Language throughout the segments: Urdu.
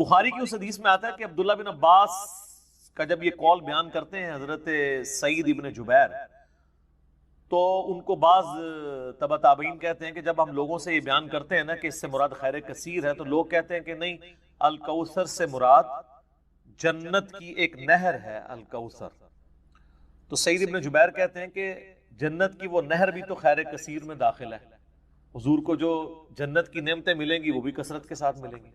بخاری کی اس حدیث میں آتا ہے کہ عبداللہ بن عباس کا جب یہ قول بیان کرتے ہیں حضرت سعید ابن جبیر، تو ان کو بعض تبع تابعین کہتے ہیں کہ جب ہم لوگوں سے یہ بیان کرتے ہیں نا کہ اس سے مراد خیر کثیر ہے، تو لوگ کہتے ہیں کہ نہیں، الکوثر سے مراد جنت کی ایک نہر ہے الکوثر۔ تو سعید ابن جبیر کہتے ہیں کہ جنت کی وہ نہر بھی تو خیر کثیر میں داخل ہے، حضور کو جو جنت کی نعمتیں ملیں گی وہ بھی کثرت کے ساتھ ملیں گی۔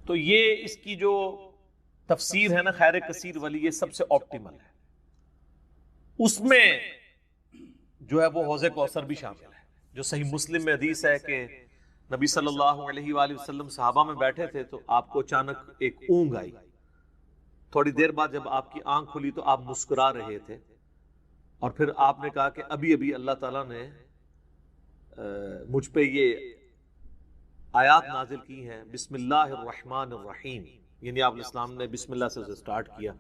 تو یہ اس کی جو تفسیر ہے نا خیر کثیر والی، یہ سب سے آپٹیمل ہے، اس میں جو ہے وہ حوض کوثر بھی شامل ہے۔ جو صحیح مسلم میں حدیث ہے کہ نبی صلی اللہ علیہ وآلہ وسلم صحابہ میں بیٹھے تھے تو آپ کو اچانک ایک اونگ آئی، تھوڑی دیر بعد جب آپ کی آنکھ کھلی تو آپ مسکرا رہے تھے، اور پھر آپ نے کہا کہ ابھی ابھی اللہ تعالیٰ نے مجھ پہ یہ آیات نازل کی ہیں، بسم اللہ الرحمن الرحیم، یعنی آپ الاسلام نے بسم اللہ سے اسے سٹارٹ کیا،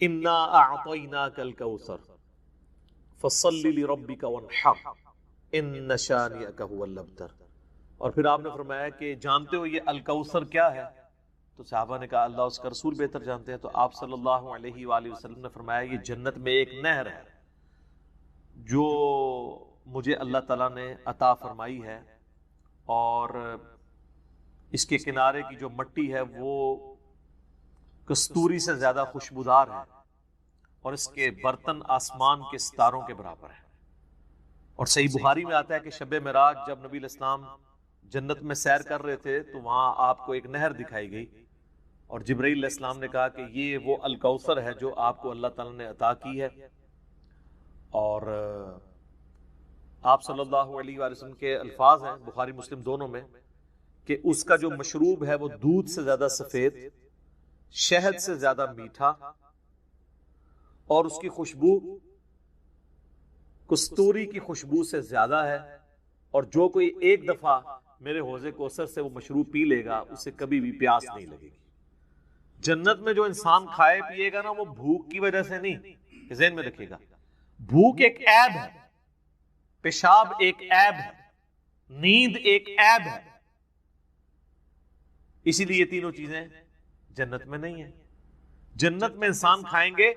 انا اعطیناک الکوثر فصل لربک وانحر ان شانئک هو الابتر۔ اور پھر آپ نے فرمایا کہ جانتے ہو یہ الکوثر کیا ہے؟ تو صحابہ نے کہا اللہ اس کا رسول بہتر جانتے ہیں۔ تو آپ صلی اللہ علیہ وآلہ وسلم نے فرمایا یہ جنت میں ایک نہر ہے جو مجھے اللہ تعالیٰ نے عطا فرمائی ہے، اور اس کے کنارے کی جو مٹی ہے وہ کستوری سے زیادہ خوشبودار ہے، اور اس کے برتن آسمان کے ستاروں کے برابر ہیں۔ اور صحیح بخاری میں آتا ہے کہ شب معراج جب نبی علیہ السلام جنت میں سیر کر رہے تھے تو وہاں آپ کو ایک نہر دکھائی گئی، اور جبرائیل علیہ السلام نے کہا کہ یہ وہ الکوثر ہے جو آپ کو اللہ تعالیٰ نے عطا کی ہے۔ اور آپ صلی اللہ علیہ وآلہ وسلم کے الفاظ ہیں بخاری مسلم دونوں میں کہ اس کا جو مشروب ہے وہ دودھ سے زیادہ سفید، شہد سے زیادہ میٹھا، اور اس کی خوشبو کستوری کی خوشبو سے زیادہ ہے، اور جو کوئی ایک دفعہ میرے حوض کوثر سے وہ مشروب پی لے گا اسے کبھی بھی پیاس نہیں لگے گی۔ جنت میں جو انسان کھائے پیے گا نا وہ بھوک کی وجہ سے نہیں، ذہن میں رکھیے گا، بھوک ایک عیب ہے، پیشاب ایک عیب ہے، نیند ایک عیب ہے، اسی لیے یہ تینوں چیزیں جنت میں نہیں ہیں۔ جنت میں انسان کھائیں گے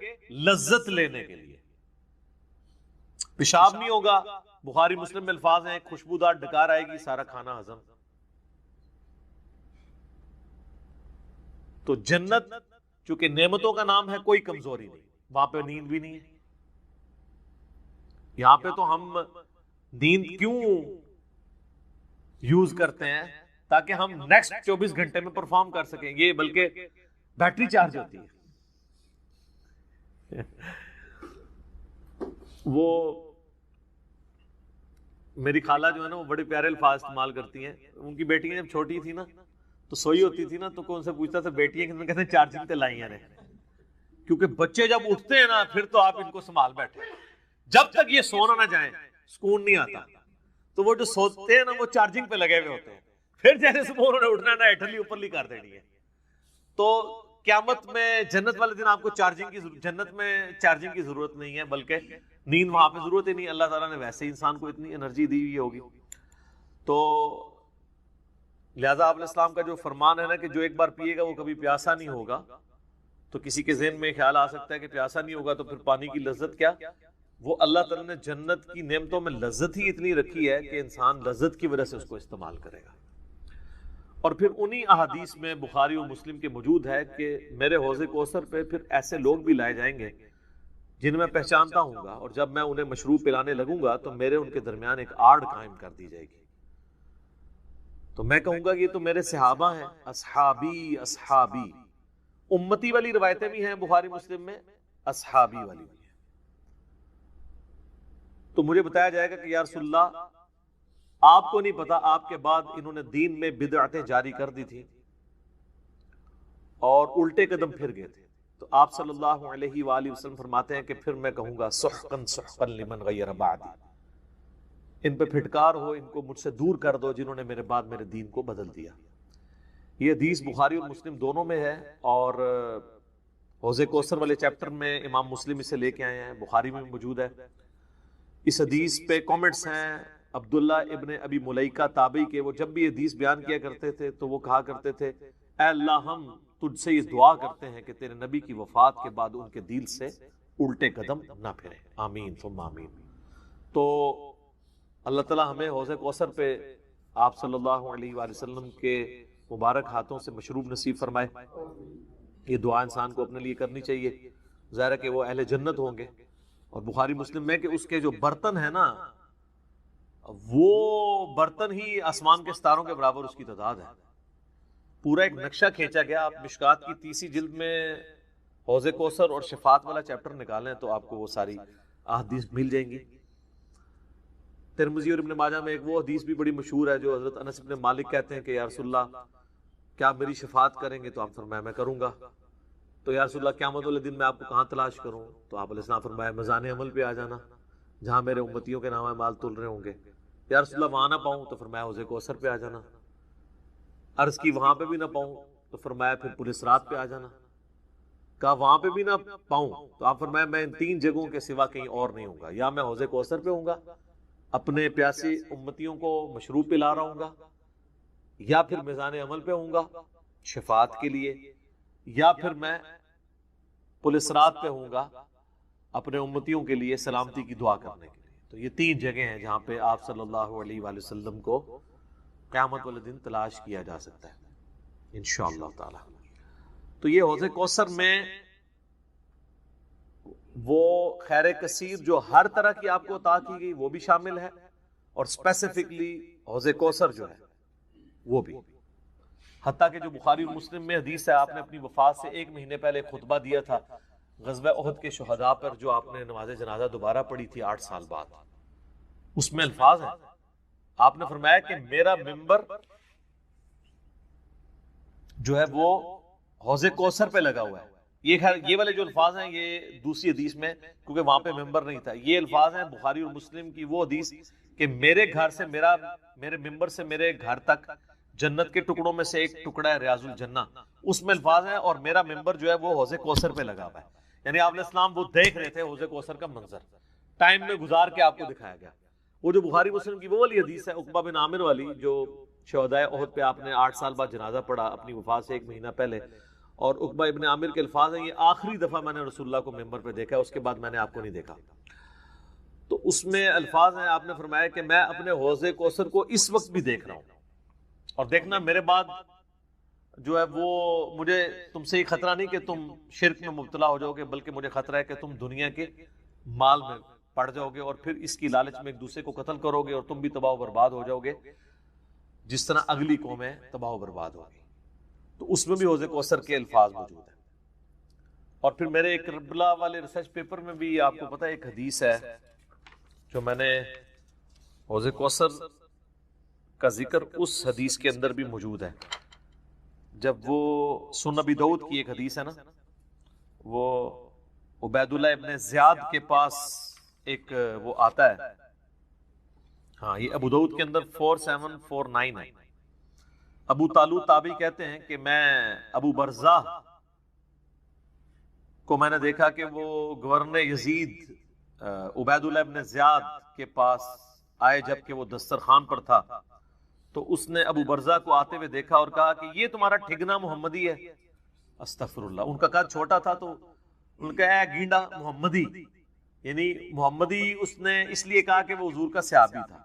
لذت لینے کے لیے، پیشاب نہیں ہوگا، بخاری مسلم میں الفاظ ہیں خوشبودار ڈکار آئے گی، سارا کھانا ہضم۔ تو جنت چونکہ نعمتوں کا نام ہے، کوئی کمزوری نہیں، وہاں پہ نیند بھی نہیں ہے۔ یہاں پہ تو ہم نیند کیوں یوز کرتے ہیں؟ تاکہ ہم نیکسٹ 24 گھنٹے میں پرفارم کر سکیں، یہ بلکہ بیٹری چارج ہوتی ہے۔ وہ میری خالہ جو ہے نا وہ بڑے پیارے الفاظ استعمال کرتی ہیں، ان کی بیٹیاں جب چھوٹی تھی نا تو سوئی ہوتی تھی نا تو کون سے پوچھتا تھا بیٹیاں کہتے ہیں چارجنگ تے لائی ہیں، کیونکہ بچے جب اٹھتے ہیں نا پھر تو آپ ان کو سنبھال بیٹھے، جب تک یہ سونا نہ جائیں سکون نہیں آتا۔ تو وہ جو سوتے ہیں نا وہ چارجنگ پہ لگے ہوئے ہوتے ہیں، پھر جیسے صبح انہوں نے اٹھنا ہے نا ایٹھلی اوپرلی کر دینی ہے۔ تو قیامت میں جنت والے دن آپ کو جنت میں چارجنگ کی ضرورت نہیں ہے، بلکہ نیند وہاں پہ ضرورت ہی نہیں، اللہ تعالیٰ نے ویسے ہی انسان کو اتنی انرجی دی ہوئی ہوگی۔ تو لہٰذا آپ علیہ السلام کا جو فرمان ہے نا کہ جو ایک بار پیے گا وہ کبھی پیاسا نہیں ہوگا، تو کسی کے ذہن میں خیال آ سکتا ہے کہ پیاسا نہیں ہوگا تو پھر پانی کی لذت کیا؟ وہ اللہ تعالیٰ نے جنت کی نعمتوں میں لذت ہی اتنی رکھی ہے کہ انسان لذت کی وجہ سے اس کو استعمال کرے گا۔ اور پھر انہی احادیث میں بخاری و مسلم کے موجود ہے کہ میرے حوض کوثر پہ پھر ایسے لوگ بھی لائے جائیں گے جن میں پہچانتا ہوں گا، اور جب میں انہیں مشروب پلانے لگوں گا تو میرے ان کے درمیان ایک آڑ قائم کر دی جائے گی، تو میں کہوں گا یہ تو میرے صحابہ ہیں، اصحابی اصحابی، امتی والی روایتیں بھی ہیں بخاری مسلم میں، اصحابی والی بھی ہیں۔ تو مجھے بتایا جائے گا کہ یا رسول اللہ آپ کو نہیں پتا آپ کے بعد انہوں نے دین میں بدعتیں جاری کر دی تھی اور الٹے قدم پھر گئے تھے، تو آپ صلی اللہ علیہ وآلہ وسلم فرماتے ہیں کہ پھر میں کہوں گا سحقا سحقا لمن غیر بعدی، ان پہ پھٹکار ہو، ان کو مجھ سے دور کر دو جنہوں نے میرے بعد میرے دین کو بدل دیا۔ یہ حدیث بخاری اور مسلم دونوں میں ہے، اور حوض کوثر والے چیپٹر میں امام مسلم اسے لے کے آئے ہیں، بخاری میں موجود ہے۔ اس حدیث پہ کامنٹس ہیں عبداللہ ابن ابی ملیکہ تابعی کے، وہ جب بھی حدیث بیان کیا کرتے تھے تو وہ کہا کرتے تھے اے اللہ ہم تجھ سے یہ دعا کرتے ہیں کہ تیرے نبی کی وفات کے بعد ان کے دل سے الٹے قدم نہ پھریں، آمین ثم آمین۔ تو اللہ تعالیٰ ہمیں حوض کوثر پہ آپ صلی اللہ علیہ وآلہ وسلم کے مبارک ہاتھوں سے مشروب نصیب فرمائے۔ یہ دعا انسان کو اپنے لیے کرنی چاہیے، ظاہر ہے کہ وہ اہل جنت ہوں گے۔ اور بخاری مسلم میں کہ اس کے جو برتن ہیں نا، وہ برتن ہی آسمان کے ستاروں کے برابر اس کی تعداد ہے۔ پورا ایک نقشہ کھینچا گیا۔ آپ مشکات کی 30 جلد میں حوض کوثر اور شفاعت والا چیپٹر نکالیں تو آپ کو وہ ساری احادیث مل جائیں گی۔ ترمذی اور ابن ماجہ میں ایک وہ حدیث بھی بڑی مشہور ہے جو حضرت انس بن مالک کہتے ہیں کہ یا رسول اللہ کیا آپ میری شفاعت کریں گے؟ تو آپ فرمایا میں کروں گا۔ تو یا رسول اللہ قیامت والے دن میں آپ کو کہاں تلاش کروں؟ تو آپ علیہ السلام فرمایا میزان عمل پہ آ جانا، جہاں میرے امتیوں کے نام مال تل رہے ہوں گے۔ یا رسول اللہ وہاں نہ پاؤں؟ تو فرمایا حوض کوثر پہ آ جانا۔ عرض کی وہاں پہ بھی نہ پاؤں؟ تو فرمایا پھر پل صراط پہ آ جانا۔ کہا وہاں پہ بھی نہ پاؤں؟ تو آپ فرمایا میں ان 3 جگہوں کے سوا کہیں اور نہیں ہوں گا، یا میں حوض کوثر پہ ہوں گا اپنے پیاسی امتیوں کو مشروب پلا رہا ہوں گا، یا پھر میزان عمل پہ ہوں گا شفاعت کے لیے، یا پھر میں پل صراط پہ ہوں گا اپنے امتیوں کے لیے سلامتی کی دعا کرنے کے لیے۔ تو یہ 3 جگہیں ہیں جہاں پہ آپ صلی اللہ علیہ وآلہ وسلم کو قیامت والے دن تلاش کیا جا سکتا ہے انشاءاللہ تعالی۔ تو یہ حوض کوثر میں وہ خیر کثیر جو ہر طرح کی آپ کو عطا کی گئی وہ بھی شامل ہے، اور اسپیسیفکلی حوض کوثر جو ہے وہ بھی، حتیٰ کہ جو بخاری اور مسلم میں حدیث ہے، آپ نے اپنی وفات سے 1 مہینے پہلے خطبہ دیا تھا غزوہ احد کے شہداء پر، جو آپ نے نماز جنازہ دوبارہ پڑھی تھی 8 سال بعد۔ اس میں الفاظ ہیں، آپ نے فرمایا کہ میرا ممبر جو ہے وہ حوض کوثر پہ لگا ہوا ہے۔ یہ والے جو الفاظ ہیں یہ دوسری حدیث میں، کیونکہ وہاں پہ ممبر نہیں تھا، یہ الفاظ ہیں بخاری اور مسلم کی وہ حدیث کہ میرے گھر سے میرے ممبر سے میرے گھر تک جنت کے ٹکڑوں میں سے ایک ٹکڑا ہے ریاض الجنہ، اس میں الفاظ ہیں اور میرا ممبر جو ہے وہ حوض کوثر پہ لگا ہوا ہے۔ یعنی آپ علیہ السلام وہ دیکھ رہے تھے حوض کوثر کا منظر، ٹائم میں گزار کے آپ کو دکھایا گیا۔ وہ جو بخاری مسلم کی وہ والی حدیث ہے عقبہ بن عامر والی، جو شہداء احد پہ آپ نے 8 سال بعد جنازہ پڑھا اپنی وفات سے 1 مہینہ پہلے، اور عقبہ ابن عامر کے الفاظ ہیں یہ آخری دفعہ میں نے رسول اللہ کو ممبر پہ دیکھا ہے، اس کے بعد میں نے آپ کو نہیں دیکھا۔ تو اس میں الفاظ ہیں، آپ نے فرمایا کہ میں اپنے حوض کوثر کو اس وقت بھی دیکھ رہا ہوں، اور دیکھنا میرے بعد جو ہے وہ مجھے تم سے یہ خطرہ نہیں کہ تم شرک میں مبتلا ہو جاؤ گے، بلکہ مجھے خطرہ ہے کہ تم دنیا کے مال میں پڑ جاؤ گے اور پھر اس کی لالچ میں ایک دوسرے کو قتل کرو گے اور تم بھی تباہ و برباد ہو جاؤ گے جس طرح اگلی قومیں تباہ و برباد ہوگی۔ تو اس میں بھی حوض کوثر کے الفاظ موجود ہیں۔ اور پھر میرے ایک کربلا والے ریسرچ پیپر میں بھی آپ کو پتہ ہے ایک حدیث ہے جو میں نے حوض کوثر کا ذکر اس حدیث کے اندر بھی موجود ہے، جب وہ سنن ابی داؤد کی ایک حدیث ہے نا، وہ عبید اللہ ابن زیاد کے پاس ایک وہ آتا ہے، ہاں یہ ابو داؤد کے اندر 4749 ہے۔ ابو طالو تابعی کہتے ہیں کہ میں ابو برزہ کو میں نے دیکھا کہ وہ گورنر یزید عبید اللہ ابن زیاد کے پاس آئے جبکہ وہ دسترخوان پر تھا، تو اس نے ابو برزہ کو آتے ہوئے دیکھا اور کہا کہ یہ تمہارا ٹھگنا محمدی ہے۔ استغفر اللہ، ان کا قد چھوٹا تھا تو ان کا اے گینڈا محمدی، یعنی محمدی اس نے اس لیے کہا کہ وہ حضور کا صحابی تھا۔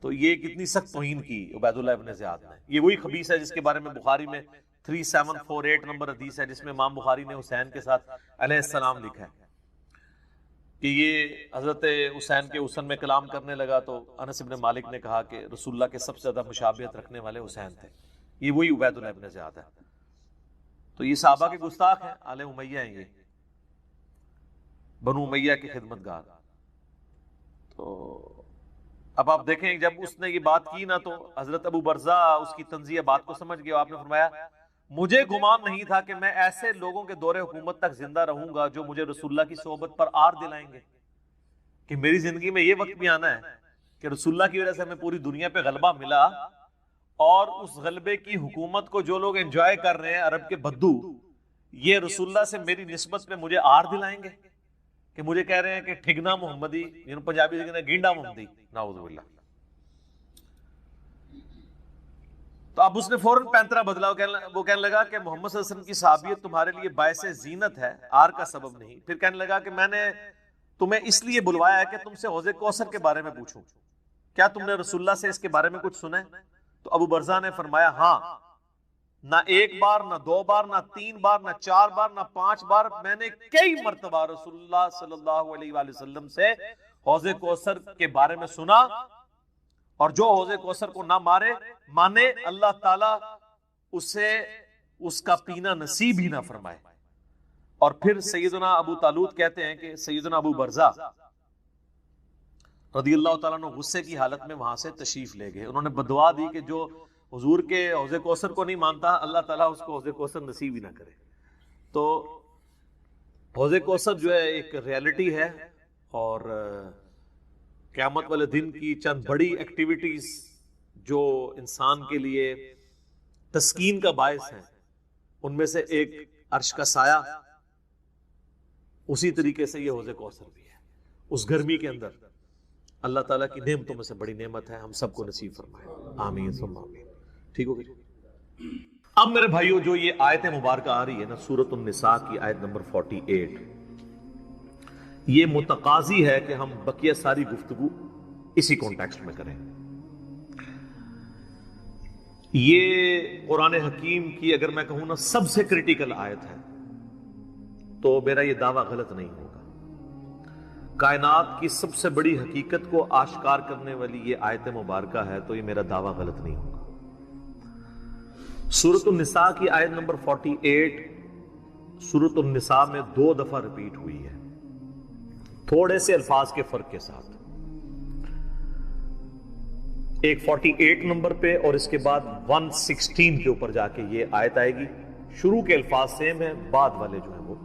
تو یہ کتنی سخت توہین کی عبید اللہ ابن زیاد نے۔ یہ وہی خبیث ہے جس کے بارے میں بخاری میں 3748 نمبر حدیث ہے، جس میں امام بخاری نے حسین کے ساتھ علیہ السلام لکھا ہے کہ یہ حضرت حسین کے حسن میں کلام کرنے لگا تو انس بن مالک نے کہا کہ رسول اللہ کے سب سے زیادہ مشابہت رکھنے والے حسین تھے۔ یہ وہی عبید اللہ ابن زیاد ہے۔ تو یہ صحابہ کے گستاخ ہیں، آل امیہ ہیں، یہ بنو امیہ کے خدمت گار۔ تو اب آپ دیکھیں جب اس نے یہ بات کی نا تو حضرت ابو برزہ اس کی طنزیہ بات کو سمجھ گیا۔ آپ نے فرمایا مجھے گمان نہیں تھا کہ میں ایسے لوگوں کے دور حکومت تک زندہ رہوں گا جو مجھے رسول اللہ کی صحبت پر آر دلائیں گے، کہ میری زندگی میں یہ وقت بھی آنا ہے کہ رسول اللہ کی وجہ سے ہمیں پوری دنیا پہ غلبہ ملا، اور اس غلبے کی حکومت کو جو لوگ انجوائے کر رہے ہیں عرب کے بدو، یہ رسول اللہ سے میری نسبت پہ مجھے آر دلائیں گے۔ کہ مجھے کہہ رہے ہیں کہ ٹھگنا محمدی، یعنی پنجابی سے کہتے ہیں گینڈا محمدی، نعوذ باللہ. تو اب اس نے فوراً پینترا بدلا، وہ کہنے لگا کہ محمد صلی اللہ علیہ وسلم کی صحابیت تمہارے لیے باعث زینت ہے، آر کا سبب نہیں. پھر کہنے لگا کہ میں نے تمہیں اس لیے بلوایا ہے کہ تم سے حوض کوثر کے بارے میں پوچھوں، کیا تم نے رسول اللہ سے اس کے بارے میں کچھ سنا ہے؟ تو ابو برزہ نے فرمایا ہاں، نہ ایک بار، نہ 2 بار، نہ 3 بار، نہ 4 بار، نہ 5 بار، میں نے کئی مرتبہ رسول اللہ صلی اللہ علیہ وآلہ وسلم سے حوض کوثر کے بارے میں سنا، اور جو حوض کوثر کو نہ مانے اللہ تعالیٰ اسے اس کا پینا نصیب ہی نہ فرمائے. اور پھر سیدنا ابو طالوت کہتے ہیں کہ سیدنا ابو برزہ رضی اللہ تعالیٰ عنہ غصے کی حالت میں وہاں سے تشریف لے گئے. انہوں نے بدعا دی کہ جو حضور کے حوض کوثر کو نہیں مانتا اللہ تعالیٰ اس کو حوض کوثر نصیب ہی نہ کرے. تو حوض کوثر جو ہے ایک ریالٹی ہے، اور قیامت والے دن کی چند بڑی ایکٹیویٹیز جو انسان کے لیے تسکین کا باعث ہیں، ان میں سے ایک عرش کا سایہ، اسی طریقے سے یہ حوض کوثر بھی ہے. اس گرمی کے اندر اللہ تعالیٰ کی نعمتوں میں سے بڑی نعمت ہے، ہم سب کو نصیب فرمائے، آمین ثم آمین. ٹھیک ہو گئی؟ اب میرے بھائیو جو یہ آیت مبارکہ آ رہی ہے نا، سورۃ النساء کی آیت نمبر 48، یہ متقاضی ہے کہ ہم بقیہ ساری گفتگو اسی کانٹیکسٹ میں کریں. یہ قرآن حکیم کی اگر میں کہوں نا سب سے کریٹیکل آیت ہے، تو میرا یہ دعویٰ غلط نہیں ہوگا. کائنات کی سب سے بڑی حقیقت کو آشکار کرنے والی یہ آیت مبارکہ ہے، تو یہ میرا دعویٰ غلط نہیں ہوگا. سورۃ النساء کی آیت نمبر 48 سورۃ النساء میں 2 دفعہ ریپیٹ ہوئی ہے، تھوڑے سے الفاظ کے فرق کے ساتھ. ایک 48 نمبر پہ اور اس کے بعد 116 کے اوپر جا کے یہ آیت آئے گی. شروع کے الفاظ سیم ہیں، بعد والے جو ہیں وہ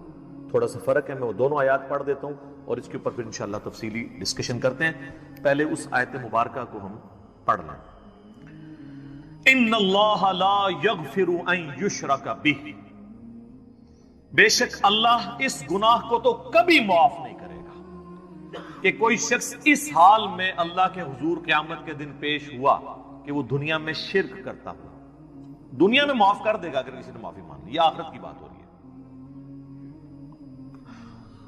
تھوڑا سا فرق ہے. میں وہ دونوں آیات پڑھ دیتا ہوں اور اس کے اوپر پھر انشاءاللہ تفصیلی ڈسکشن کرتے ہیں. پہلے اس آیت مبارکہ کو ہم پڑھ لیں. ان اللہ لا یغفر ان یشرک بہ، بے شک اللہ اس گناہ کو تو کبھی معاف نہیں کرے گا کہ کوئی شخص اس حال میں اللہ کے حضور قیامت کے دن پیش ہوا کہ وہ دنیا میں شرک کرتا ہوا. دنیا میں معاف کر دے گا اگر کسی نے معافی مان لی، یہ آخرت کی بات ہو رہی ہے.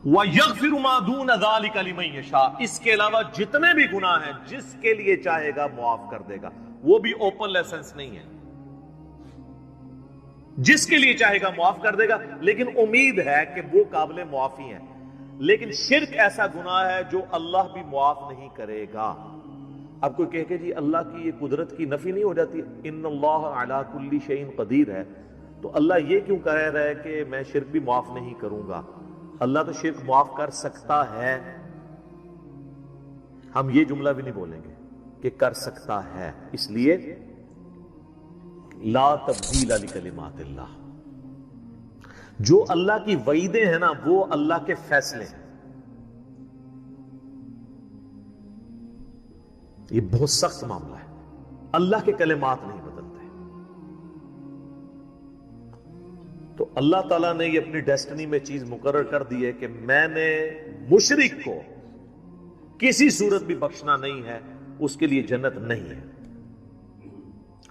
وَيَغْفِرُ مَا دُونَ ذَلِكَ لِمَن يَشَاءُ، اس کے علاوہ جتنے بھی گناہ ہیں جس کے لیے چاہے گا معاف کر دے گا. وہ بھی اوپن لائسنس نہیں ہے، جس کے لیے چاہے گا معاف کر دے گا، لیکن امید ہے کہ وہ قابل معافی ہیں. لیکن شرک ایسا گناہ ہے جو اللہ بھی معاف نہیں کرے گا. اب کوئی کہے کہ جی اللہ کی یہ قدرت کی نفی نہیں ہو جاتی، ان اللہ علی کل شیء قدیر ہے، تو اللہ یہ کیوں کہہ رہا ہے کہ میں شرک بھی معاف نہیں کروں گا؟ اللہ تو شرک معاف کر سکتا ہے، ہم یہ جملہ بھی نہیں بولیں گے کہ کر سکتا ہے. اس لیے لا تبدیل لکلمات اللہ، جو اللہ کی وعیدیں ہیں نا وہ اللہ کے فیصلے ہیں. یہ بہت سخت معاملہ ہے، اللہ کے کلمات نہیں بدلتے. تو اللہ تعالیٰ نے یہ اپنی ڈیسٹنی میں چیز مقرر کر دی ہے کہ میں نے مشرک کو کسی صورت بھی بخشنا نہیں ہے، اس کے لیے جنت نہیں ہے.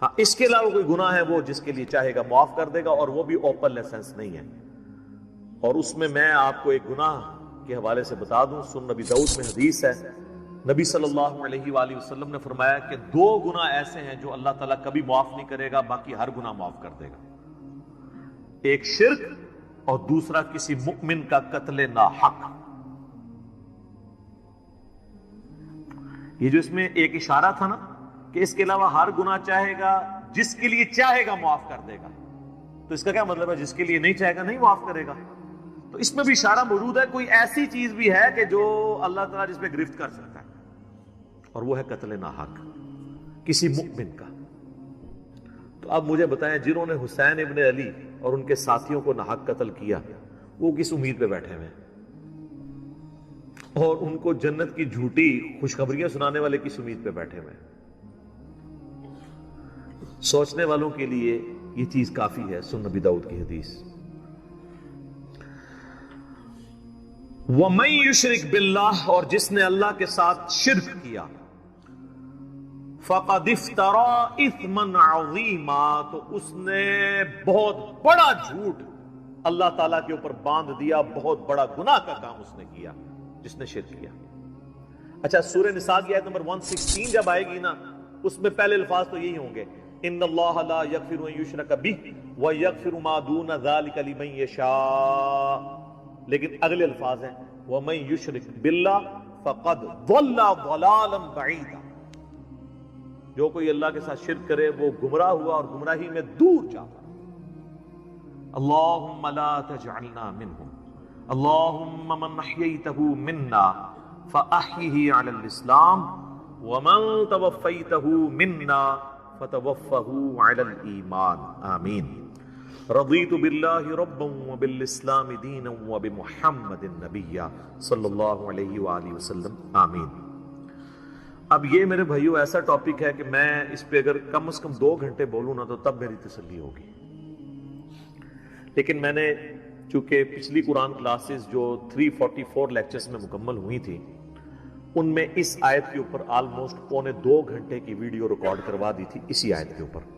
ہاں اس کے علاوہ کوئی گناہ ہے وہ جس کے لیے چاہے گا معاف کر دے گا، اور وہ بھی اوپن لائسنس نہیں ہے. اور اس میں آپ کو ایک گناہ کے حوالے سے بتا دوں، سنن نبی داؤد میں حدیث ہے، نبی صلی اللہ علیہ وآلہ وسلم نے فرمایا کہ 2 گناہ ایسے ہیں جو اللہ تعالیٰ کبھی معاف نہیں کرے گا، باقی ہر گناہ معاف کر دے گا. ایک شرک اور دوسرا کسی مؤمن کا قتل ناحق. یہ جو اس میں ایک اشارہ تھا نا کہ اس کے علاوہ ہر گناہ چاہے گا، جس کے لیے چاہے گا معاف کر دے گا، تو اس کا کیا مطلب ہے؟ جس کے لیے نہیں چاہے گا نہیں معاف کرے گا. تو اس میں بھی اشارہ موجود ہے، کوئی ایسی چیز بھی ہے کہ جو اللہ تعالیٰ جس پہ گرفت کر سکتا ہے، اور وہ ہے قتل ناحق کسی مؤمن کا. تو اب مجھے بتائیں، جنہوں نے حسین ابن علی اور ان کے ساتھیوں کو ناحق قتل کیا، وہ کس امید پہ بیٹھے ہوئے ہیں؟ اور ان کو جنت کی جھوٹی خوشخبریاں سنانے والے کس امید پہ بیٹھے ہوئے ہیں؟ سوچنے والوں کے لیے یہ چیز کافی ہے. سنن نبی داؤد کی حدیث. وَمَن يُشْرِكْ بِاللَّهِ، اور جس نے اللہ کے ساتھ شرک کیا، فَقَدِ افْتَرَىٰ إِثْمًا عَظِيمًا، تو اس نے بہت بڑا جھوٹ اللہ تعالیٰ کے اوپر باندھ دیا، بہت بڑا گناہ کا کام اس نے کیا جس نے شرک کیا۔ اچھا، سورہ نساء کی آیت نمبر 116 جب آئے گی نا، اس میں پہلے الفاظ تو یہی ہوں گے، ان اللہ لا یغفر ان یشرک بہ ویغفر ما دون ذلک لمن یشاء، لیکن اگلے الفاظ ہیں ومن یشرک باللہ فقد ضل ضلالا بعیدا، جو کوئی اللہ کے ساتھ شرک کرے وہ گمراہ ہوا اور گمراہی میں دور جا پڑا۔ اللہم لا تجعلنا منہم، اللہم من احییتہ منا فاحیہ علی الاسلام ومن توفیتہ منا فتوفہ علی الایمان، آمین۔ رضیت باللہ ربا وبالاسلام دینا وبمحمد نبیا صلی اللہ علیہ وآلہ وسلم، آمین۔ اب یہ میرے بھائیو ایسا ٹاپک ہے کہ میں اس پہ اگر کم از کم 2 گھنٹے بولوں نا تو تب میری تسلی ہوگی، لیکن میں نے چونکہ پچھلی قرآن کلاسز جو 344 لیکچرز میں مکمل ہوئی تھی، ان میں اس آیت کے اوپر آلموسٹ 1.25 گھنٹے کی ویڈیو ریکارڈ کروا دی تھی اسی آیت کے اوپر۔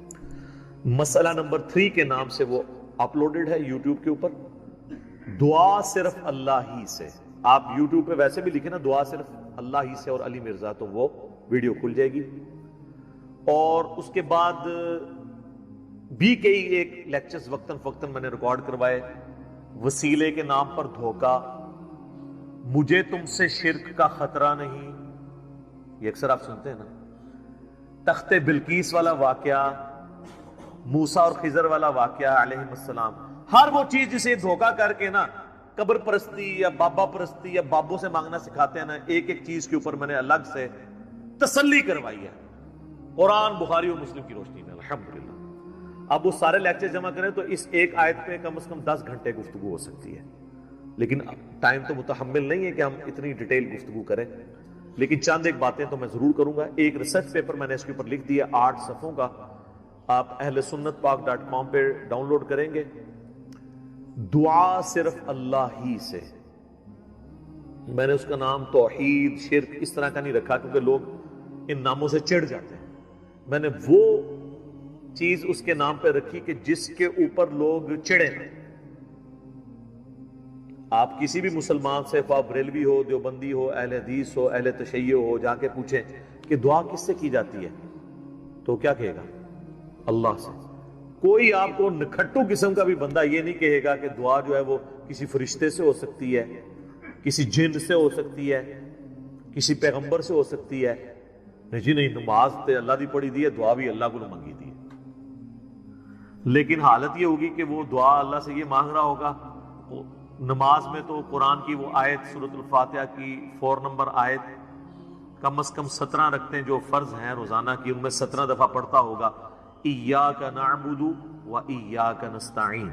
مسئلہ نمبر 3 کے نام سے وہ اپلوڈڈ ہے یوٹیوب کے اوپر، دعا صرف اللہ ہی سے۔ آپ یوٹیوب پہ ویسے بھی لکھیں نا دعا صرف اللہ ہی سے اور علی مرزا، تو وہ ویڈیو کھل جائے گی۔ اور اس کے بعد بھی کئی ایک لیکچرز وقتاً فوقتاً میں نے ریکارڈ کروائے، وسیلے کے نام پر دھوکہ، مجھے تم سے شرک کا خطرہ نہیں، یہ اکثر آپ سنتے ہیں نا، تخت بلقیس والا واقعہ، موسیٰ اور خضر والا واقعہ علیہ السلام، ہر وہ چیز جسے دھوکہ کر کے نا قبر پرستی یا بابا پرستی یا بابوں سے مانگنا سکھاتے ہیں نا، ایک ایک چیز کے اوپر میں نے الگ سے تسلی کروائی ہے قرآن، بخاری اور مسلم کی روشنی میں، الحمدللہ۔ اب وہ سارے لیکچر جمع کریں تو اس ایک آیت پہ کم از کم 10 گھنٹے گفتگو ہو سکتی ہے، لیکن ٹائم تو متحمل نہیں ہے کہ ہم اتنی ڈیٹیل گفتگو کریں، لیکن چند ایک باتیں تو میں ضرور کروں گا۔ ایک ریسرچ پیپر میں نے اس کے اوپر لکھ دیا 8 صفحوں کا، آپ اہل سنت پاک.com پہ ڈاؤن لوڈ کریں گے۔ دعا صرف اللہ ہی سے، میں نے اس کا نام توحید، شرک اس طرح کا نہیں رکھا کیونکہ لوگ ان ناموں سے چڑھ جاتے ہیں، میں نے وہ چیز اس کے نام پہ رکھی کہ جس کے اوپر لوگ چڑھے ہیں۔ آپ کسی بھی مسلمان سے، خواہ بریلوی ہو، دیوبندی ہو، اہل حدیث ہو، اہل تشیع ہو، جا کے پوچھیں کہ دعا کس سے کی جاتی ہے تو کیا کہے گا؟ اللہ سے۔ کوئی آپ کو نکھٹو قسم کا بھی بندہ یہ نہیں کہے گا کہ دعا جو ہے وہ کسی فرشتے سے ہو سکتی ہے، کسی جن سے ہو سکتی ہے، کسی پیغمبر سے ہو سکتی ہے۔ نہیں جی نہیں، نماز تے اللہ دی پڑھی دی ہے، دعا بھی اللہ کو منگی دی ہے، لیکن حالت یہ ہوگی کہ وہ دعا اللہ سے یہ مانگ رہا ہوگا۔ نماز میں تو قرآن کی وہ آیت سورۃ الفاتحہ کی 4 نمبر آیت کم از کم 17 رکعتیں جو فرض ہیں روزانہ کی، ان میں 17 دفعہ پڑھتا ہوگا ایاک نعبد و ایاک نستعین،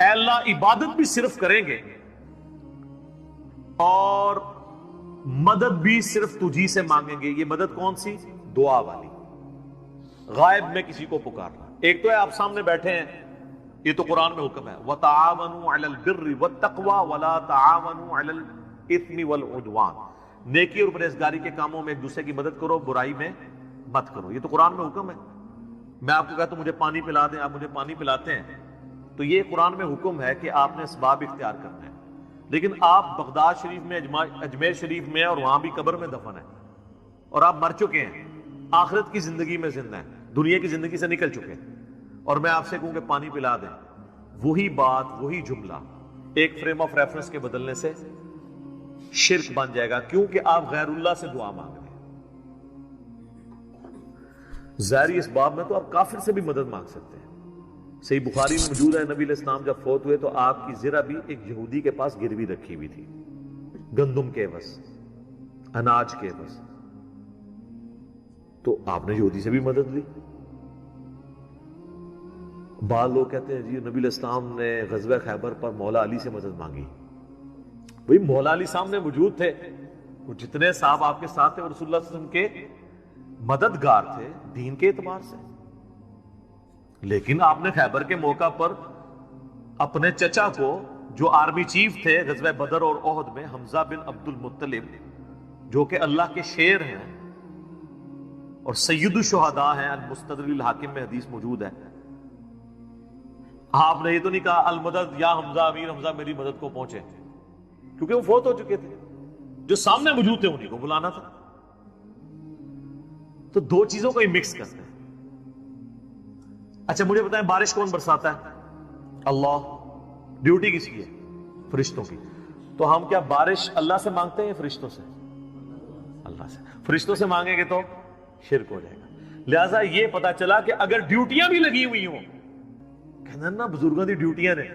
اے اللہ عبادت بھی صرف کریں گے اور مدد بھی صرف تجھی سے مانگیں گے۔ یہ مدد کون سی؟ دعا والی، غائب میں کسی کو پکارنا۔ ایک تو ہے آپ سامنے بیٹھے ہیں، یہ تو قرآن میں حکم ہے وَتَعَاوَنُوا عَلَى الْبِرِّ وَالتَّقْوَى وَلَا تَعَاوَنُوا عَلَى الْإِثْمِ وَالْعُدْوَانِ، نیکی اور پرہیزگاری کے کاموں میں ایک دوسرے کی مدد کرو، برائی میں مت کرو، یہ تو قرآن میں حکم ہے۔ میں آپ کو کہتا ہوں مجھے پانی پلا دیں، آپ مجھے پانی پلاتے ہیں، تو یہ قرآن میں حکم ہے کہ آپ نے اسباب اختیار کرنا ہے، لیکن آپ بغداد شریف میں، اجمیر شریف میں، اور وہاں بھی قبر میں دفن ہیں، اور آپ مر چکے ہیں، آخرت کی زندگی میں زندہ ہیں، دنیا کی زندگی سے نکل چکے ہیں، اور میں آپ سے کہوں کہ پانی پلا دیں، وہی بات، وہی جملہ ایک فریم آف ریفرنس کے بدلنے سے شرک بن جائے گا، کیونکہ آپ غیر اللہ سے دعا مانگ رہے ہیں۔ ظاہری اسباب میں تو آپ کافر سے بھی مدد مانگ سکتے ہیں، صحیح بخاری میں موجود ہے، نبی علیہ السلام جب فوت ہوئے تو آپ کی ذرا بھی ایک یہودی کے پاس گروی رکھی ہوئی تھی، گندم کے عوض، اناج کے عوض، تو آپ نے یہودی سے بھی مدد لی۔ بعض لوگ کہتے ہیں جی نبی علیہ السلام نے غزوہ خیبر پر مولا علی سے مدد مانگی، بھئی مولا علی سامنے موجود تھے، وہ جتنے صاحب آپ کے ساتھ تھے وہ رسول اللہ صلی اللہ علیہ وسلم کے مددگار تھے دین کے اعتبار سے، لیکن آپ نے خیبر کے موقع پر اپنے چچا کو جو آرمی چیف تھے غزوہ بدر اور احد میں، حمزہ بن عبد المطلب، جو کہ اللہ کے شیر ہیں اور سید الشہداء ہیں، المستدرک الحاکم میں حدیث موجود ہے. آپ نے یہ تو نہیں کہا المدد یا حمزہ، امیر حمزہ میری مدد کو پہنچے، کیونکہ وہ فوت ہو چکے تھے. جو سامنے موجود تھے انہیں کو بلانا تھا. تو دو چیزوں کو ہی مکس کرتے ہیں. اچھا مجھے بتائیں بارش کون برساتا ہے؟ اللہ. ڈیوٹی کس کی ہے؟ فرشتوں کی. تو ہم کیا بارش اللہ سے مانگتے ہیں یا فرشتوں سے؟ اللہ سے. فرشتوں سے مانگیں گے تو شرک ہو جائے گا. لہذا یہ پتا چلا کہ اگر ڈیوٹیاں بھی لگی ہوئی ہوں، کہنا نا بزرگوں کی ڈیوٹیاں نے،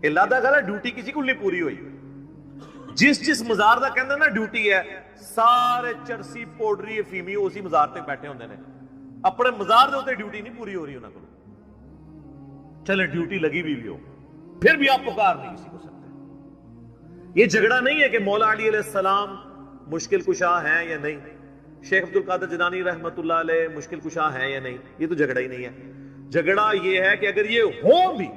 اللہ دا کہا ڈیوٹی کسی کو نہیں پوری ہوئی. جس مزار دا کہنا نا ڈیوٹی ہے، سارے چرسی پوڈری افیمی اسی مزار تے بیٹھے ہوندے نے، اپنے مزار دے ہوتے ڈیوٹی نہیں پوری ہو رہی انہاں کو. چلے ڈیوٹی لگی ہوئی ہو پھر بھی آپ پکار نہیں کسی کو سکتے. یہ جھگڑا نہیں ہے کہ مولا علی علیہ السلام مشکل کشا ہیں یا نہیں، شیخ عبد القادر جیلانی رحمت اللہ علیہ مشکل کشا ہیں یا نہیں. یہ تو جھگڑا ہی نہیں ہے. جھگڑا یہ ہے کہ اگر یہ ہو بھی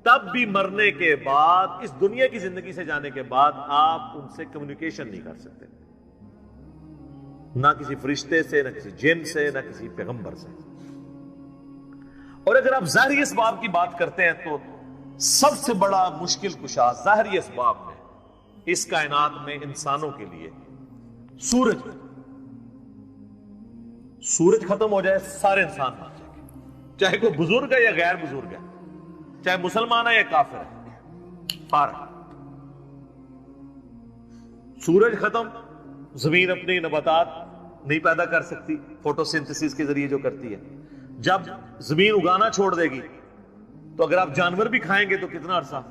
تب بھی مرنے کے بعد، اس دنیا کی زندگی سے جانے کے بعد، آپ ان سے کمیونیکیشن نہیں کر سکتے، نہ کسی فرشتے سے، نہ کسی جن سے، نہ کسی پیغمبر سے. اور اگر آپ ظاہری اسباب کی بات کرتے ہیں تو سب سے بڑا مشکل کشا ظاہری اسباب میں اس کائنات میں انسانوں کے لیے سورج. سورج ختم ہو جائے سارے انسان مر جائیں گے، چاہے کوئی بزرگ ہے یا غیر بزرگ ہے، چاہے مسلمان ہے یا کافر ہے، فارغ. سورج ختم، زمین اپنی نباتات نہیں پیدا کر سکتی فوٹو سنتھسس کے ذریعے جو کرتی ہے. جب زمین اگانا چھوڑ دے گی تو اگر آپ جانور بھی کھائیں گے تو کتنا عرصہ.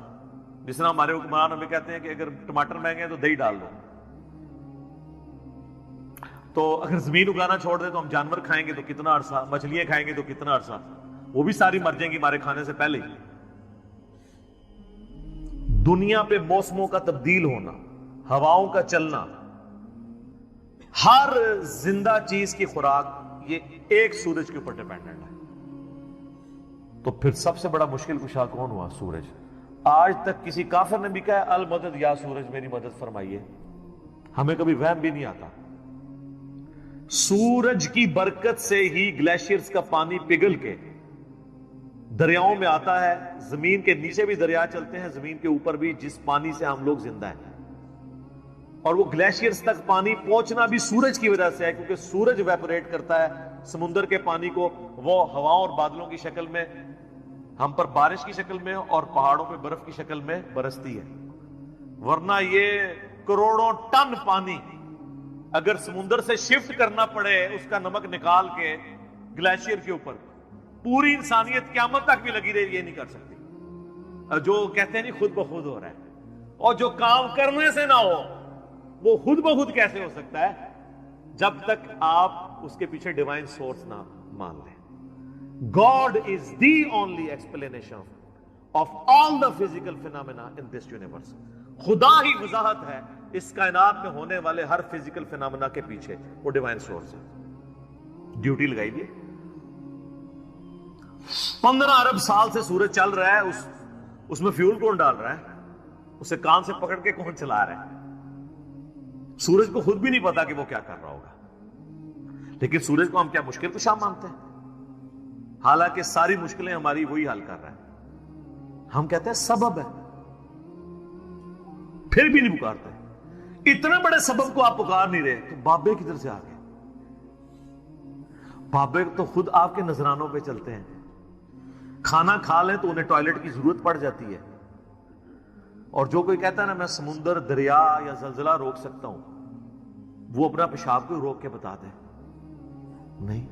جس طرح ہمارے حکمران ہمیں کہتے ہیں کہ اگر ٹماٹر مہنگے ہیں تو دہی ڈال دو، تو اگر زمین اگانا چھوڑ دے تو ہم جانور کھائیں گے تو کتنا عرصہ، مچھلیاں کھائیں گے تو کتنا عرصہ، وہ بھی ساری مر جائیں گی ہمارے کھانے سے پہلے ہی. دنیا پہ موسموں کا تبدیل ہونا، ہواؤں کا چلنا، ہر زندہ چیز کی خوراک یہ ایک سورج کے اوپر ڈیپینڈنٹ ہے. تو پھر سب سے بڑا مشکل کشا کون ہوا؟ سورج. آج تک کسی کافر نے بھی کہا المدد یا سورج میری مدد فرمائیے، ہمیں کبھی وہم بھی نہیں آتا. سورج کی برکت سے ہی گلیشیئرز کا پانی پگھل کے دریاؤں میں آتا ہے. زمین کے نیچے بھی دریا چلتے ہیں، زمین کے اوپر بھی، جس پانی سے ہم لوگ زندہ ہیں. اور وہ گلیشیئرز تک پانی پہنچنا بھی سورج کی وجہ سے ہے، کیونکہ سورج ویپوریٹ کرتا ہے سمندر کے پانی کو، وہ ہواؤں اور بادلوں کی شکل میں ہم پر بارش کی شکل میں اور پہاڑوں پہ برف کی شکل میں برستی ہے. ورنہ یہ کروڑوں ٹن پانی اگر سمندر سے شفٹ کرنا پڑے اس کا نمک نکال کے گلیشیئر کے اوپر، پوری انسانیت قیامت تک بھی لگی رہی، یہ نہیں کر سکتی. جو کہتے ہیں نہیں خود بخود ہو رہا ہے، اور جو کام کرنے سے نہ ہو وہ خود بخود کیسے ہو سکتا ہے؟ جب تک آپ اس کے پیچھے ڈیوائن سورس نہ مان لیں. God is the only explanation of all the physical phenomena in this universe. خدا ہی وضاحت ہے اس کائنات میں ہونے والے ہر فزیکل فینامنا کے پیچھے، وہ ڈیوائن سورس ہے. ڈیوٹی لگائی دی. 15 ارب سال سے سورج چل رہا ہے، اس میں فیول کون ڈال رہا ہے؟ اسے کان سے پکڑ کے کون چلا رہا ہے؟ سورج کو خود بھی نہیں پتا کہ وہ کیا کر رہا ہوگا. لیکن سورج کو ہم کیا مشکل کشا مانتے ہیں؟ حالانکہ ساری مشکلیں ہماری وہی حل کر رہا ہے. ہم کہتے ہیں سبب ہے، پھر بھی نہیں پکارتے. اتنے بڑے سبب کو آپ پکار نہیں رہے تو بابے کدھر سے آ گئے؟ بابے تو خود آپ کے نذرانوں پہ چلتے ہیں. کھانا کھا لیں تو انہیں ٹوائلٹ کی ضرورت پڑ جاتی ہے. اور جو کوئی کہتا ہے نا میں سمندر، دریا یا زلزلہ روک سکتا ہوں، وہ اپنا پیشاب کو روک کے بتا دے. نہیں.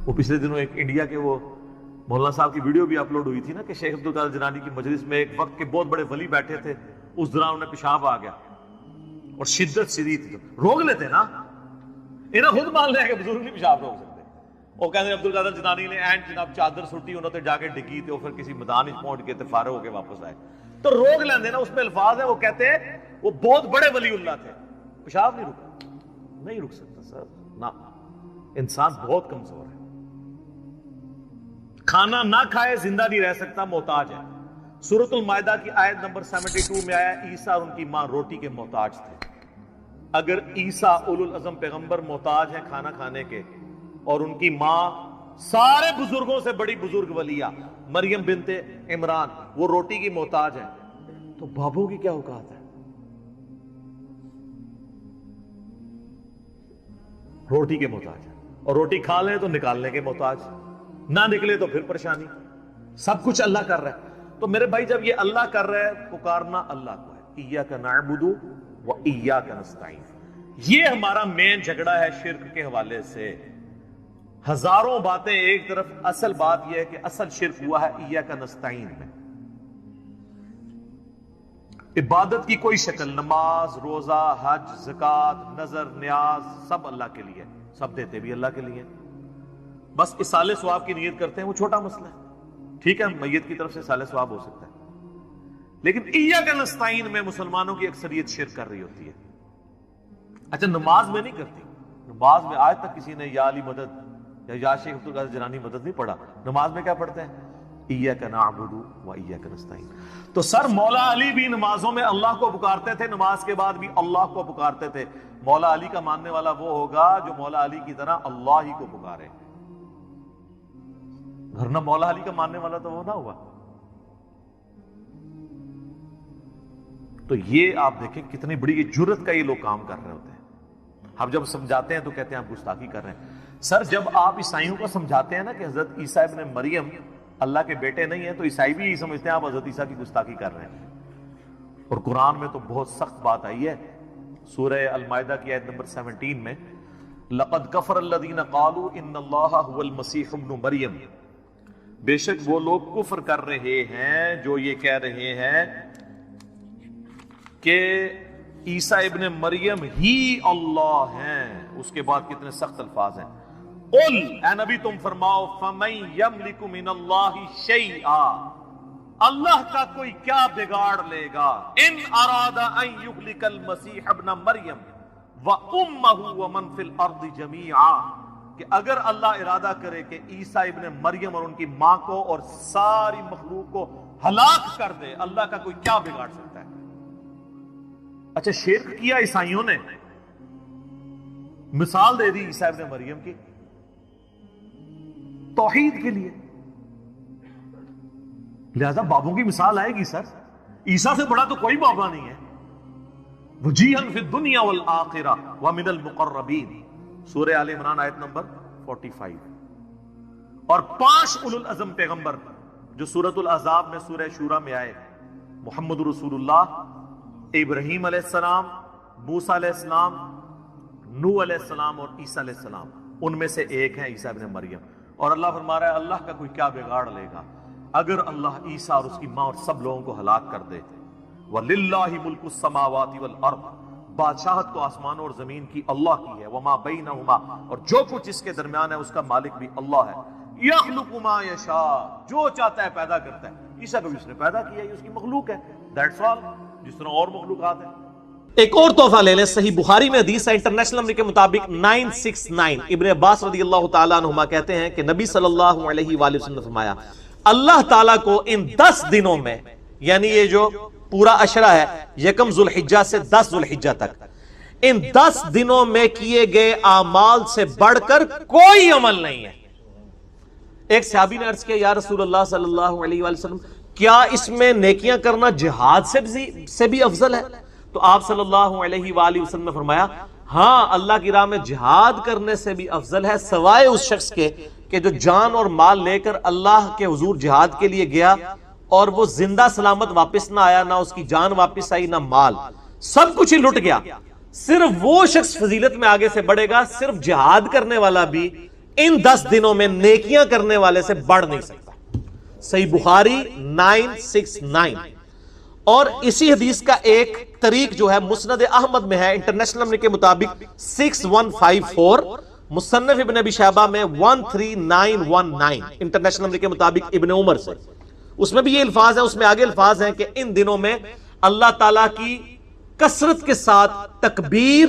وہ پچھلے دنوں ایک انڈیا کے وہ مولانا صاحب کی ویڈیو بھی اپلوڈ ہوئی تھی نا کہ شیخ عبد القادر جیلانی کی مجلس میں ایک وقت کے بہت بڑے ولی بیٹھے تھے، اس دوران انہیں پیشاب آ گیا اور شدت شدید تھی. روک لیتے نا، انہیں خود مان لیا کہ بزرگ نہیں پیشاب روک سکتے. وہ کہتے ہیں عبد القادر جیلانی نے اینڈ جناب چادر سٹی انہوں نے جا کے ڈگی تھے، پھر کسی میدان پہنچ گئے تھے، فارغ ہو کے واپس آئے. تو روک لیندے نا، اس میں الفاظ ہیں. وہ کہتے ہیں وہ بہت بڑے ولی اللہ تھے، پیشاب نہیں رکا. نہیں رک سکتا سر، نہ. انسان بہت کمزور ہے، کھانا نہ کھائے زندہ نہیں رہ سکتا، محتاج ہے. سورۃ المائدہ کی آیت نمبر 72 میں آیا عیسیٰ اور ان کی ماں روٹی کے محتاج تھے. اگر عیسیٰ اولو العزم پیغمبر محتاج ہیں کھانا کھانے کے، اور ان کی ماں سارے بزرگوں سے بڑی بزرگ ولیہ مریم بنت عمران وہ روٹی کی محتاج ہیں، تو بابوں کی کیا اوقات ہے؟ روٹی کے محتاج ہیں، اور روٹی کھا لیں تو نکالنے کے محتاج، نہ نکلے تو پھر پریشانی. سب کچھ اللہ کر رہا ہے. تو میرے بھائی جب یہ اللہ کر رہا ہے، پکارنا اللہ کو ہے. ایاک نعبد و ایاک نستعین. یہ ہمارا مین جھگڑا ہے شرک کے حوالے سے. ہزاروں باتیں ایک طرف، اصل بات یہ ہے کہ اصل شرک ہوا ہے ایاک نستعین میں. عبادت کی کوئی شکل، نماز، روزہ، حج، زکوٰۃ، نظر، نیاز، سب اللہ کے لیے، سب دیتے بھی اللہ کے لیے. بس اصال ثواب کی نیت کرتے ہیں، وہ چھوٹا مسئلہ ہے. ٹھیک ہے، میت کی طرف سے اصال ثواب ہو سکتا ہے، لیکن ایاک نستعین میں مسلمانوں کی اکثریت شرک کر رہی ہوتی ہے. اچھا، نماز میں نہیں کرتی. نماز میں آج تک کسی نے یا علی مدد یا شیخ عبد القادر جیلانی مدد نہیں پڑھا. نماز میں کیا پڑھتے ہیں؟ ایاک نعبد و ایاک نستعین. تو سر مولا علی بھی نمازوں میں اللہ کو پکارتے تھے، نماز کے بعد بھی اللہ کو پکارتے تھے. مولا علی کا ماننے والا وہ ہوگا جو مولا علی کی طرح اللہ ہی کو پکارے، ورنہ مولا علی کا ماننے والا تو وہ نہ ہوا. تو یہ آپ دیکھیں کتنی بڑی جرت کا یہ لوگ کام کر رہے ہوتے ہیں. ہم جب سمجھاتے ہیں تو کہتے ہیں آپ گستاخی کر رہے ہیں. سر جب آپ عیسائیوں کو سمجھاتے ہیں نا کہ حضرت عیسیٰ ابن مریم اللہ کے بیٹے نہیں ہیں، تو عیسائی بھی یہی سمجھتے ہیں آپ حضرت عیسیٰ کی گستاخی کر رہے ہیں. اور قرآن میں تو بہت سخت بات آئی ہے. سورہ المائدہ کی آیت نمبر 17 میں لَقَدْ كَفَرَ الَّذِينَ قَالُوا إِنَّ اللَّهَ هُوَ الْمَسِيحُ ابْنُ مَرْيَمَ. بے شک وہ لوگ کفر کر رہے ہیں جو یہ کہہ رہے ہیں کہ عیسیٰ ابن مریم ہی اللہ ہیں. اس کے بعد کتنے سخت الفاظ ہیں. قل، اے نبی تم فرماؤ، فَمَن يَمْلِكُ مِنَ اللَّهِ شَيْئًا، اللہ کا کوئی کیا بگاڑ لے گا. ان اراد ان یہلک المسیح ابن مریم وامہ ومن فی الارض جمیعا، کہ اگر اللہ ارادہ کرے کہ عیسیٰ ابن مریم اور ان کی ماں کو اور ساری مخلوق کو ہلاک کر دے، اللہ کا کوئی کیا بگاڑ سکتا ہے. اچھا، شرک کیا عیسائیوں نے، مثال دے دی عیسیٰ ابن مریم کی توحید کے لیے. لہذا بابوں کی مثال آئے گی. سر عیسیٰ سے بڑا تو کوئی بابا نہیں ہے. وجیہا فی الدنیا والآخرہ ومن المقربین، سورہ آل عمران آیت نمبر 45. اور 5 اولو العزم پیغمبر جو سورۃ الاحزاب میں سورہ شورى میں آئے، محمد رسول اللہ، ابراہیم علیہ السلام، موسیٰ علیہ السلام، نوح علیہ السلام اور عیسیٰ علیہ السلام، ان میں سے ایک ہے عیسیٰ ابن مریم. اور اللہ فرما رہا ہے اللہ کا کوئی کیا بگاڑ لے گا اگر اللہ عیسیٰ اور اس کی ماں اور سب لوگوں کو ہلاک کر دے. وَلِلَّهِ مُلْكُ السَّمَاوَاتِ وَالْأَرْضِ، بادشاہت تو آسمان اور زمین کی اللہ کی ہے. وَمَا بَيْنَهُمَا، اور جو کچھ اس کے درمیان ہے اس کا مالک بھی اللہ ہے. يَخْلُقُ مَا يَشَاءُ، جو چاہتا ہے پیدا کرتا ہے. عیسیٰ کو بھی اس نے پیدا کیا، یہ اس کی مخلوق ہے. That's all، جس طرح اور مخلوقات ہیں. ایک اور تحفہ لے لیں. صحیح بخاری میں حدیث ہے انٹرنیشنل نمبر کے مطابق 969. ابن عباس رضی اللہ تعالیٰ عنہما کہتے ہیں کہ نبی صلی اللہ علیہ وآلہ وسلم نے فرمایا اللہ تعالیٰ کو ان 10 دنوں میں، یعنی یہ جو پورا عشرہ ہے 1 ذوالحجہ سے 10 ذوالحجہ تک، ان 10 دنوں میں کیے گئے اعمال سے بڑھ کر کوئی عمل نہیں ہے. ایک صحابی نے عرض کیا یا رسول اللہ صلی اللہ علیہ وآلہ وسلم، کیا اس میں نیکیاں کرنا جہاد سے بھی افضل ہے؟ تو آپ صلی اللہ علیہ وآلہ وسلم نے فرمایا ہاں، اللہ کی راہ میں جہاد کرنے سے بھی افضل ہے، سوائے اس شخص کے کہ جو جان اور مال لے کر اللہ کے حضور جہاد کے لیے گیا اور وہ زندہ سلامت واپس نہ آیا، نہ اس کی جان واپس آئی نہ مال، سب کچھ ہی لٹ گیا. صرف وہ شخص فضیلت میں آگے سے بڑھے گا. صرف جہاد کرنے والا بھی ان 10 دنوں میں نیکیاں کرنے والے سے بڑھ نہیں سکتا. صحیح بخاری 969. اور اسی حدیث کا ایک طریق جو ہے مسند احمد میں ہے انٹرنیشنل نمبر کے مطابق 6154، مصنف ابن ابی شیبہ میں 13919، انٹرنیشنل نمبر کے مطابق ابن عمر سے. اس میں بھی یہ الفاظ ہیں، اس میں آگے الفاظ ہیں کہ ان دنوں میں اللہ تعالیٰ کی کثرت کے ساتھ تکبیر،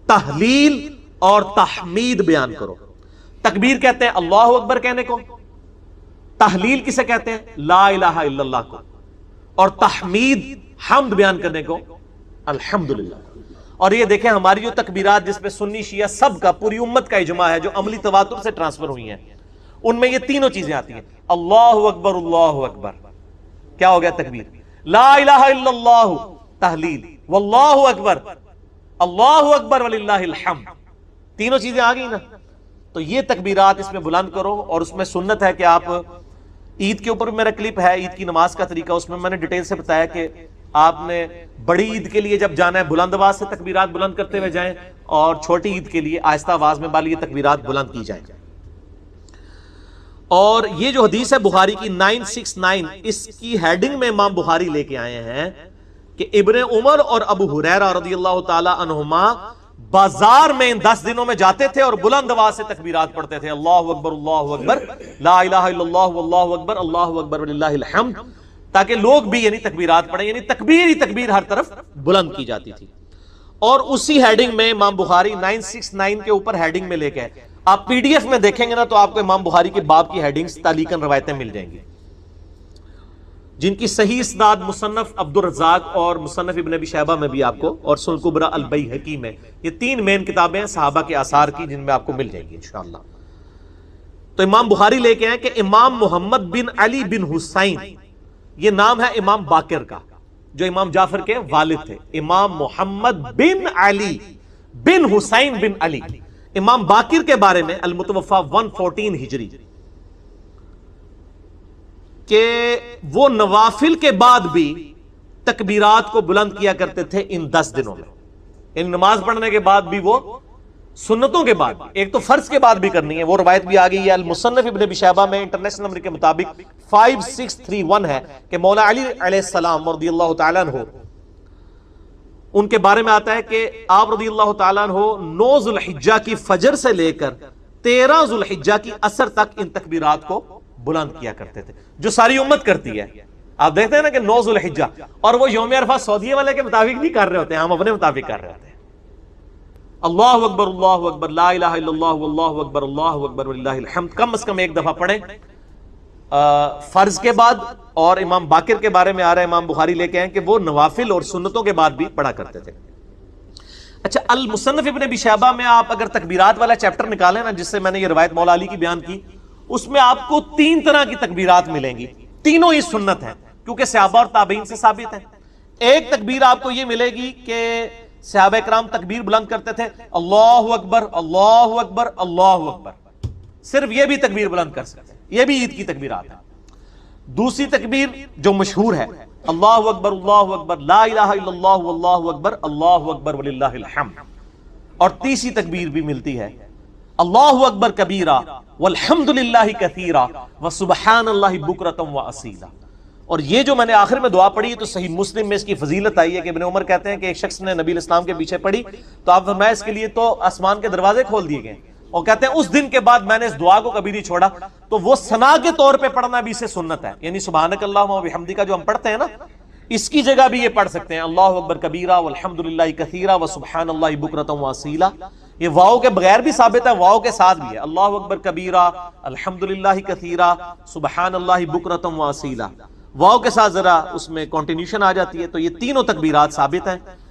تحلیل اور تحمید بیان کرو. تکبیر کہتے ہیں اللہ اکبر کہنے کو، تحلیل کسے کہتے ہیں لا الہ الا اللہ کو، اور تحمید حمد بیان کرنے کو الحمدللہ. اور یہ دیکھیں ہماری جو تکبیرات جس پہ سنی شیعہ سب کا پوری امت کا اجماع ہے جو عملی تواتر سے ٹرانسفر ہوئی ہیں ان میں یہ تینوں چیزیں آتی ہیں. اللہ اکبر اللہ اکبر کیا ہو گیا تکبیر, لا الہ الا اللہ تحلیل, واللہ اکبر اللہ اکبر وللہ الحمد, تینوں چیزیں آ گئی نا. تو یہ تکبیرات اس میں بلند کرو. اور اس میں سنت ہے کہ آپ عید کے اوپر میرا کلپ ہے عید کی نماز کا طریقہ, اس میں میں نے ڈیٹیل سے بتایا کہ آپ نے بڑی عید کے لیے جب جانا ہے بلند آواز سے تکبیرات بلند کرتے ہوئے جائیں, اور چھوٹی عید کے لیے آہستہ آواز میں بالی تکبیرات بلند کی جائیں. اور یہ جو حدیث ہے بخاری کی 969, اس کی ہیڈنگ میں امام بخاری لے کے آئے ہیں کہ ابن عمر اور ابو ہریرہ رضی اللہ تعالی عنہما بازار میں ان 10 دنوں میں جاتے تھے اور بلند آواز سے تکبیرات پڑھتے تھے, اللہ اکبر لا الہ الا اللہ اللہ اکبر وللہ الحمد, تاکہ لوگ بھی یعنی تکبیرات پڑھیں, یعنی تکبیر ہی تکبیر ہر طرف بلند کی جاتی تھی. اور اسی ہیڈنگ میں امام بخاری 969 کے اوپر ہیڈنگ میں لے کے, آپ پی ڈی ایف میں دیکھیں گے نا تو آپ کو امام بخاری کے باب کی ہیڈنگز تعلیقاً روایتیں مل جائیں گی, جن کی صحیح اسناد مصنف عبد الرزاق اور مصنف ابن ابی شیبہ میں بھی آپ کو, اور سنن کبری البیہقی میں. یہ 3 مین کتابیں ہیں صحابہ کے آثار کی جن میں آپ کو مل جائیں گی انشاءاللہ. تو امام بخاری لے کے آئے کہ امام محمد بن علی بن حسین, یہ نام ہے امام باقر کا جو امام جعفر کے والد تھے, امام محمد بن علی بن حسین بن علی. امام باقر کے بارے میں المتوفا 114 ہجری کہ وہ نوافل کے بعد بھی تکبیرات کو بلند کیا کرتے تھے ان 10 دنوں میں, یعنی نماز پڑھنے کے بعد بھی وہ سنتوں کے بعد, ایک تو فرض کے بعد بھی کرنی ہے, وہ روایت بھی آ گئی ہے المصنف ابن ابی شیبہ میں انٹرنیشنل نمبر کے مطابق 5631 ہے کہ مولا علی علیہ السلام رضی اللہ تعالیٰ عنہ, ان کے بارے میں آتا ہے کہ آپ رضی اللہ تعالیٰ عنہ 9 ذو الحجہ کی فجر سے لے کر 13 ذو الحجہ کی عصر تک ان تکبیرات کو بلند کیا کرتے تھے, جو ساری امت کرتی ہے. آپ دیکھتے ہیں نا کہ 9 ذو الحجہ, اور وہ یوم عرفہ سعودیہ والے کے مطابق نہیں کر رہے ہوتے ہیں, ہم اپنے مطابق کر رہے ہوتے ہیں. اللہ اکبر لا الہ الا اللہ اللہ اکبر وللہ الحمد کم از کم ایک دفعہ پڑھیں فرض کے بعد. اور امام باقر کے بارے میں آ رہا ہے امام بخاری لے کے آئے کہ وہ نوافل اور سنتوں کے بعد بھی پڑھا کرتے تھے. اچھا, المصنف ابن ابی شیبہ میں آپ اگر تکبیرات والا چیپٹر نکالیں نا, جس سے میں نے یہ روایت مولا علی کی بیان کی, اس میں آپ کو 3 طرح کی تکبیرات ملیں گی, تینوں ہی سنت ہیں کیونکہ صحابہ اور تابعین سے ثابت ہیں. ایک تکبیر آپ کو یہ ملے گی کہ صحابہ کرام تکبیر بلند کرتے تھے اللہ اکبر اللہ اکبر اللہ اکبر, صرف یہ بھی تکبیر بلند کر سکتے ہیں, یہ بھی عید کی تکبیرات ہیں. دوسری تکبیر جو مشہور ہے اللہ اکبر لا الہ الا اللہ واللہ اکبر وللہ الحمد. اور تیسری تکبیر بھی ملتی ہے اللہ اکبر کبیرہ والحمد للہ کثیرہ وسبحان اللہ بکرۃ واصیلا. اور یہ جو میں نے آخر میں دعا پڑھی تو صحیح مسلم میں اس کی فضیلت آئی ہے کہ ابن عمر کہتے ہیں کہ ایک شخص نے نبی الاسلام کے پیچھے پڑھی تو آپ فرمایا اس کے لیے تو آسمان کے دروازے کھول دیے گئے, اور کہتے ہیں اس دن کے بعد میں نے اس دعا کو کبھی نہیں چھوڑا. تو وہ ثنا کے طور پہ پڑھنا بھی اسے سنت ہے, یعنی سبحانک اللہم و بحمدک جو ہم پڑھتے ہیں نا, اس کی جگہ بھی یہ پڑھ سکتے ہیں اللہ اکبر کبیرہ والحمد للہ کثیرہ وسبحان اللہ بکرۃ واصیلا. یہ واو کے بغیر بھی ثابت ہے, واو کے ساتھ بھی ہے اللہ اکبر کبیرہ الحمد للہ کثیرہ سبحان اللہ بکرۃ واصیلا. واو کے ساتھ ذرا اس میں کنٹینیوشن آ جاتی ہے. تو یہ تینوں تکبیرات ثابت ہیں.